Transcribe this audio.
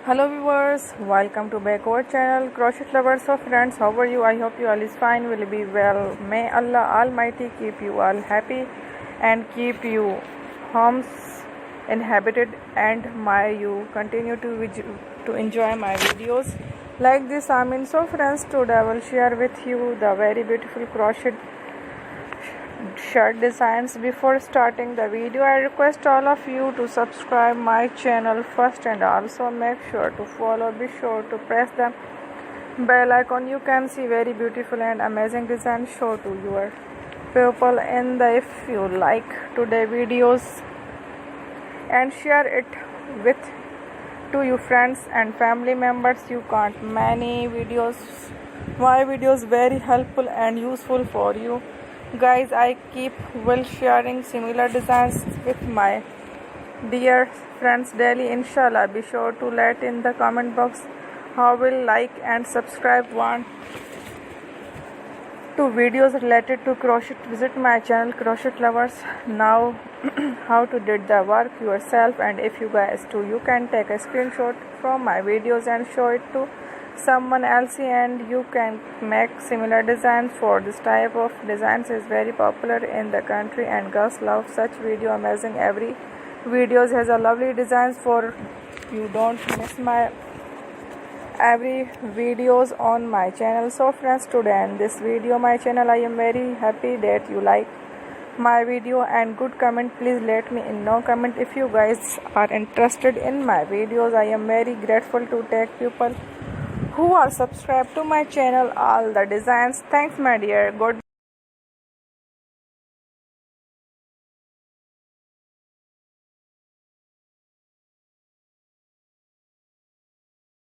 Hello viewers, welcome to back our channel Crochet Lovers. So friends, how are you? I hope you all is fine, will be well. May Allah Almighty keep you all happy and keep you homes inhabited, and may you continue to enjoy my videos like this. So friends, today I will share with you the very beautiful crochet shirt designs. Before starting the video, I request all of you to subscribe my channel first, and also make sure to follow. Be sure to press the bell icon. You can see very beautiful and amazing designs show to your people in the. If you like today videos, and share it with to your friends and family members. You can't many videos. My videos very helpful and useful for you guys. I keep will sharing similar designs with my dear friends daily, inshallah. Be sure to let in the comment box how will like and subscribe want to videos related to crochet. Visit my channel Crochet Lovers. Now how to did the work yourself, and if you guys too, you can take a screenshot from my videos and show it to someone else, and you can make similar designs. For this type of designs is very popular in the country, and girls love such video. Amazing, every videos has a lovely designs for you. Don't miss my every videos on my channel. So friends, today in this video my channel, I am very happy that you like my video and good comment. Please let me in no comment if you guys are interested in my videos. I am very grateful to take people who are subscribed to my channel all the designs. Thanks my dear. Goodbye.